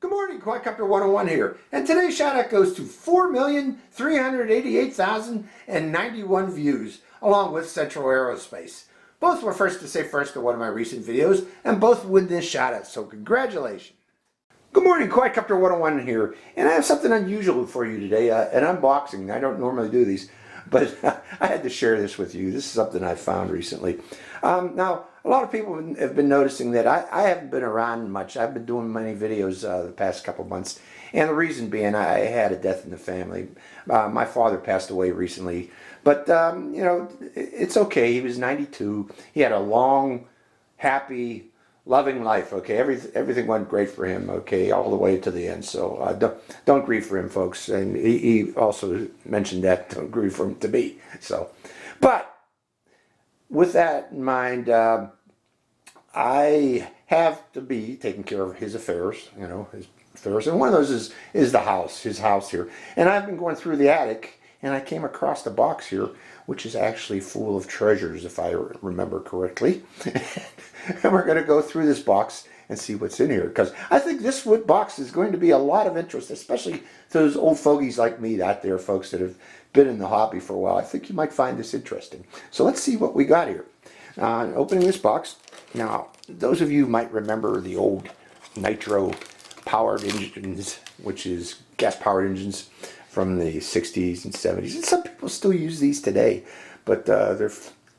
Good morning, Quadcopter 101 here, and today's shout out goes to 4,388,091 views, along with Central Aerospace. Both were first to say first to one of my recent videos, and both win this shout out, so congratulations. Good morning, Quadcopter 101 here, and I have something unusual for you today, an unboxing. I don't normally do these, but I had to share this with you. This is something I found recently. Now, a lot of people have been noticing that I haven't been around much. I've been doing many videos the past couple months, and the reason being I had a death in the family. My father passed away recently, but you know, it's okay. He was 92. He had a long, happy, loving life. Okay, everything went great for him. Okay, all the way to the end. So don't grieve for him, folks. And he also mentioned that don't grieve for him to me. So, but with that in mind, I have to be taking care of his affairs, you know, his affairs. And one of those is the house, his house here. And I've been going through the attic, and I came across the box here, which is actually full of treasures, if I remember correctly. And we're going to go through this box and see what's in here, because I think this wood box is going to be a lot of interest, especially to those old fogies like me out there, folks that have been in the hobby for a while. I think you might find this interesting. So let's see what we got here. Opening this box. Now, those of you might remember the old nitro-powered engines, which is gas-powered engines from the 60s and 70s. And some people still use these today, but they're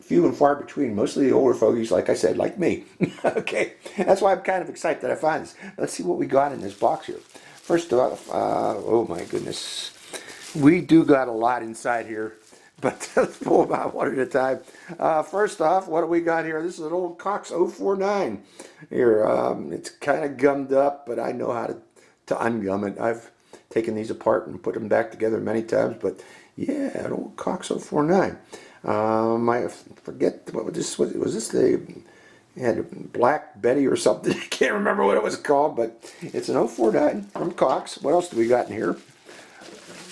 few and far between. Mostly the older fogies, like I said, like me. Okay, that's why I'm kind of excited that I find this. Let's see what we got in this box here. First off, oh my goodness, we do got a lot inside here, but let's pull them out one at a time. First off, what do we got here? This is an old Cox 049 here. It's kind of gummed up, but I know how to ungum it. I've taken these apart and put them back together many times, but yeah, an old Cox 049. I forget what was this the had Black Betty or something. I can't remember what it was called, but it's an 049 from Cox. What else do we got in here?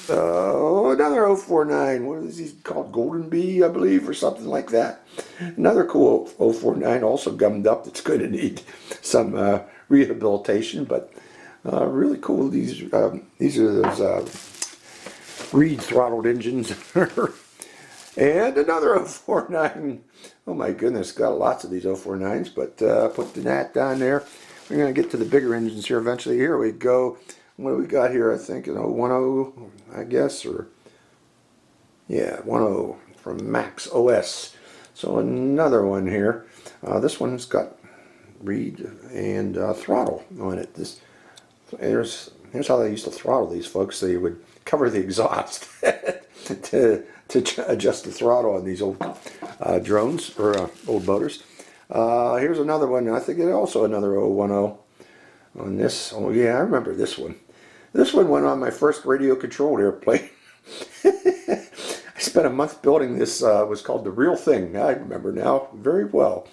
Another 049. What is he called? Golden Bee, I believe, or something like that. Another cool 049, also gummed up. That's going to need some rehabilitation, but really cool. These are those reed throttled engines. And another 049. Oh my goodness, got lots of these 049s, but put the gnat down there. We're going to get to the bigger engines here eventually. Here we go. What do we got here? I think an 010, I guess, or yeah, 10 from Max OS. So another one here. This one's got reed and throttle on it. Here's how they used to throttle these, folks. They would cover the exhaust to adjust the throttle on these old drones or old motors. Here's another one. I think it's also another 010 on this. Oh yeah, I remember this one. This one went on my first radio controlled airplane. I spent a month building this. It was called the Real Thing. I remember now very well.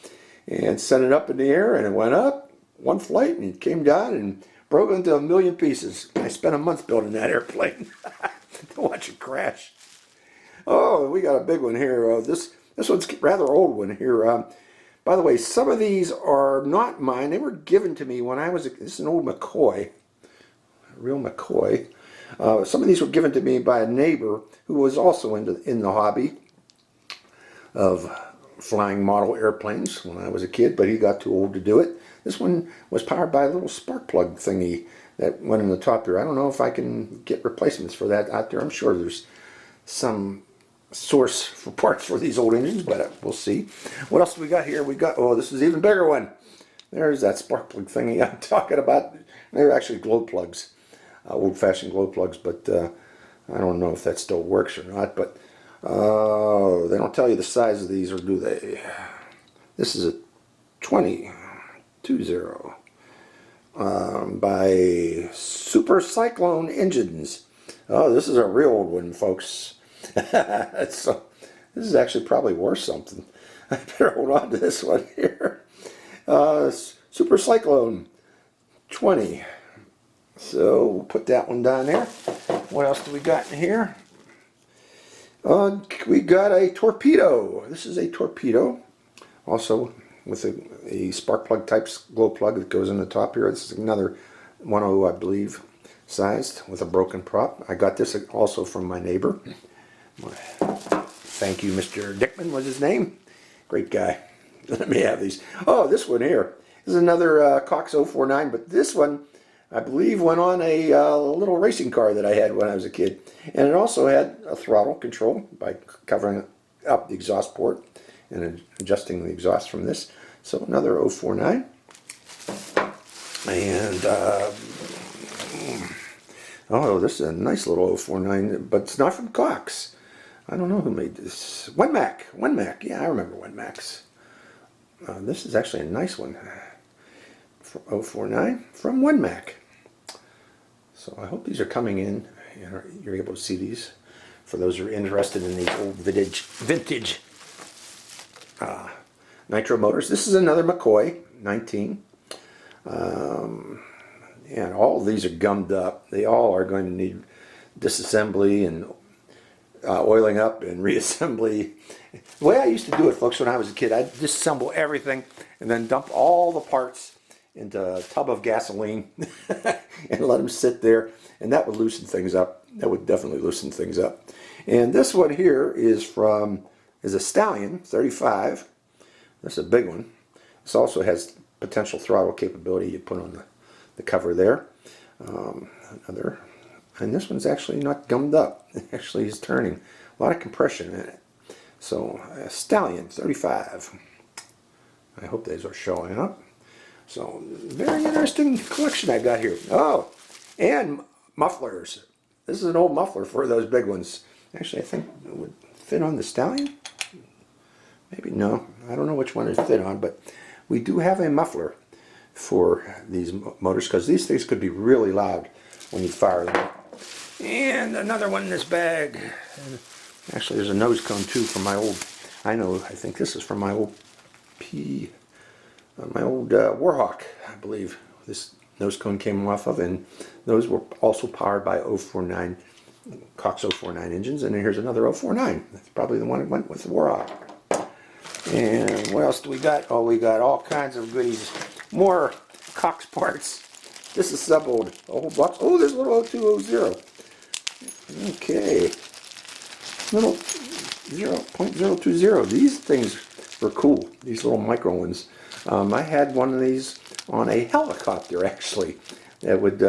And sent it up in the air, and it went up one flight, and it came down and broke into a million pieces. I spent a month building that airplane to watch it crash. Oh, we got a big one here. This one's a rather old one here. By the way, some of these are not mine. They were given to me when I was this is an old McCoy, a real McCoy. Some of these were given to me by a neighbor who was also in the hobby of flying model airplanes when I was a kid, but he got too old to do it. This one was powered by a little spark plug thingy that went in the top here. I don't know if I can get replacements for that out there. I'm sure there's some source for parts for these old engines, but we'll see. What else do we got here? We got, oh, this is an even bigger one. There's that spark plug thingy I'm talking about. They're actually glow plugs, old-fashioned glow plugs, but I don't know if that still works or not, but they don't tell you the size of these, or do they? This is a 20 by Super Cyclone Engines. Oh, this is a real old one, folks. So this is actually probably worth something. I better hold on to this one here. Super Cyclone 20. So we'll put that one down there. What else do we got in here? We got a torpedo. This is a torpedo. Also with a spark plug type glow plug that goes in the top here. This is another 10, I believe, sized with a broken prop. I got this also from my neighbor. Thank you, Mr. Dickman was his name. Great guy. Let me have these. Oh, this one here. This is another Cox 049, but this one, I believe, went on a little racing car that I had when I was a kid. And it also had a throttle control by covering up the exhaust port and adjusting the exhaust from this. So another 049. And, oh, this is a nice little 049, but it's not from Cox. I don't know who made this. Wenmac. Yeah, I remember Wenmacs. This is actually a nice one. 049 from Wenmac. So I hope these are coming in. You're able to see these. For those who are interested in these old vintage nitro motors. This is another McCoy 19. And all of these are gummed up. They all are going to need disassembly and oiling up and reassembly. The way I used to do it, folks, when I was a kid, I'd disassemble everything and then dump all the parts into a tub of gasoline and let them sit there, and that would loosen things up. That would definitely loosen things up. And this one here is a Stallion 35. This is a big one. This also has potential throttle capability. You put on the cover there. And this one's actually not gummed up. It actually is turning. A lot of compression in it. So a Stallion 35. I hope these are showing up. So very interesting collection I got here. Oh, and mufflers. This is an old muffler for those big ones. Actually, I think it would fit on the Stallion. Maybe no. I don't know which one it fit on, but we do have a muffler for these motors because these things could be really loud when you fire them. And another one in this bag. Actually, there's a nose cone too from my old. I think this is from my old Warhawk, I believe. This nose cone came off of, and those were also powered by 049 Cox 049 engines. And here's another 049. That's probably the one that went with the Warhawk. And what else do we got? Oh, we got all kinds of goodies. More Cox parts. Disassembled old box. Oh, there's a little 0200. Okay. Little 0.020. These things were cool. These little micro ones. I had one of these on a helicopter, actually. That would,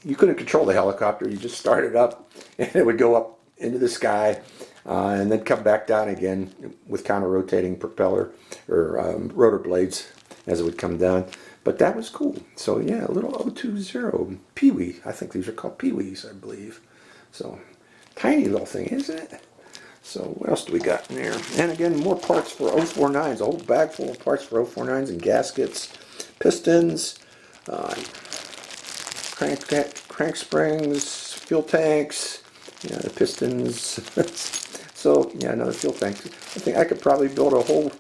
you couldn't control the helicopter. You just start it up, and it would go up into the sky, and then come back down again with counter-rotating propeller or rotor blades as it would come down. But that was cool. So yeah, a little 020 Pee-wee. I think these are called Pee-wees, I believe. So tiny little thing, isn't it? So what else do we got in there? And again, more parts for 049s. A whole bag full of parts for 049s and gaskets, pistons, crank springs, fuel tanks, the pistons. So yeah, another fuel tank. I think I could probably build a whole.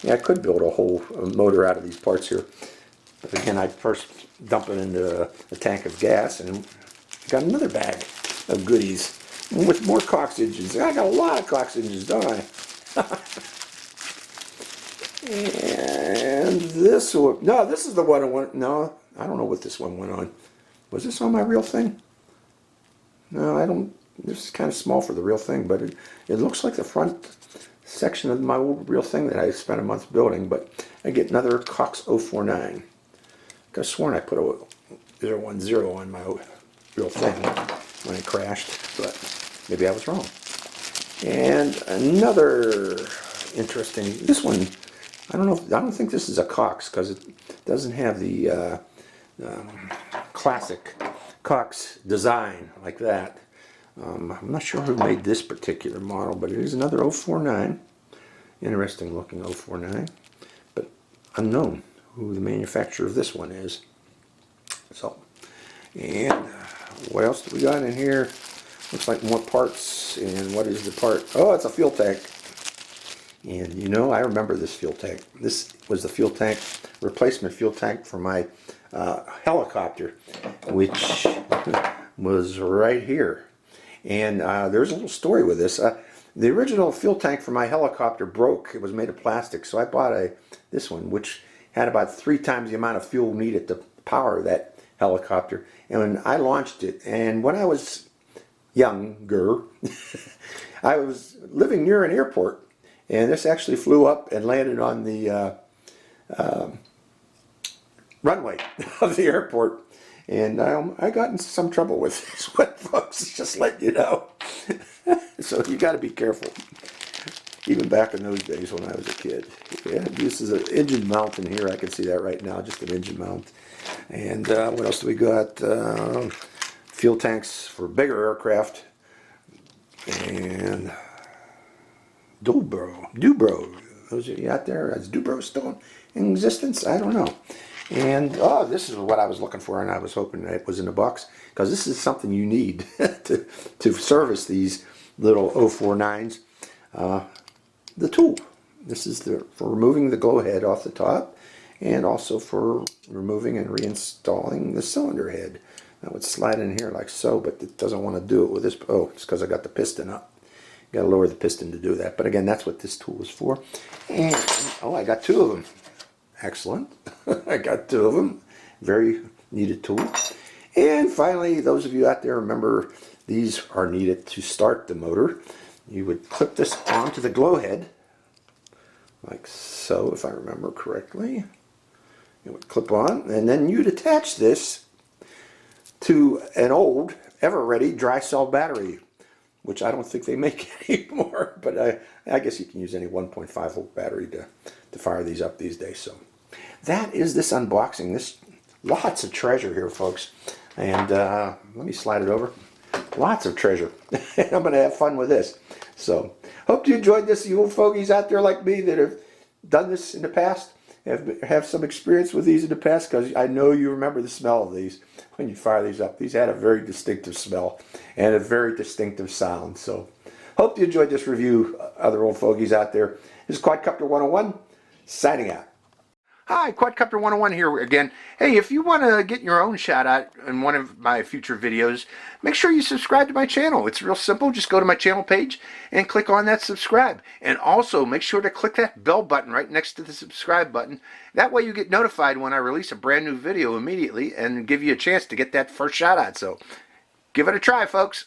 Yeah, I could build a whole motor out of these parts here. But again, I'd first dump it into a tank of gas, and got another bag of goodies with more Cox engines. I got a lot of Cox engines, don't I? And this one, no, this is the one I went, no, I don't know what this one went on. Was this on my real thing? No, I don't, this is kind of small for the real thing, but it looks like the front section of my old real thing that I spent a month building, but I get another Cox 049. I could have sworn I put a 010 on my real thing when it crashed, but maybe I was wrong. And another interesting, this one, I don't think this is a Cox because it doesn't have the classic Cox design like that. I'm not sure who made this particular model, but it is another 049. Interesting looking 049, but unknown who the manufacturer of this one is. So, and what else do we got in here? Looks like more parts. And what is the part? Oh, it's a fuel tank. And you know, I remember this fuel tank. This was the fuel tank, replacement fuel tank for my helicopter, which was right here. And there's a little story with this. The original fuel tank for my helicopter broke. It was made of plastic, so I bought this one, which had about 3 times the amount of fuel needed to power that helicopter. And when I launched it, and when I was younger, I was living near an airport, and this actually flew up and landed on the runway of the airport. And I got in some trouble with this one, folks, just let you know. So you got to be careful. Even back in those days when I was a kid. Yeah, this is an engine mount in here. I can see that right now, just an engine mount. And what else do we got? Fuel tanks for bigger aircraft. And Dubro. Those of you out there, is Dubro still in existence? I don't know. And oh, this is what I was looking for, and I was hoping that it was in the box, because this is something you need to service these little 049s. The tool. This is for removing the glow head off the top, and also for removing and reinstalling the cylinder head. I would slide in here like so, but it doesn't want to do it with this. Oh, it's because I got the piston up. Got to lower the piston to do that. But again, that's what this tool is for. And oh, I got two of them. Excellent. I got two of them. Very needed tool. And finally, those of you out there, remember, these are needed to start the motor. You would clip this onto the glow head, like so, if I remember correctly. It would clip on, and then you'd attach this to an old, ever-ready dry cell battery, which I don't think they make anymore, but I guess you can use any 1.5 volt battery to fire these up these days. So that is this unboxing. This lots of treasure here, folks. And let me slide it over. Lots of treasure. And I'm going to have fun with this. So, hope you enjoyed this. You old fogies out there like me that have done this in the past, have some experience with these in the past, because I know you remember the smell of these when you fire these up. These had a very distinctive smell and a very distinctive sound. So, hope you enjoyed this review, other old fogies out there. This is Quadcopter 101, signing out. Hi, Quadcopter 101 here again. Hey, if you want to get your own shout out in one of my future videos, make sure you subscribe to my channel. It's real simple. Just go to my channel page and click on that subscribe. And also make sure to click that bell button right next to the subscribe button. That way you get notified when I release a brand new video immediately and give you a chance to get that first shout out. So give it a try, folks.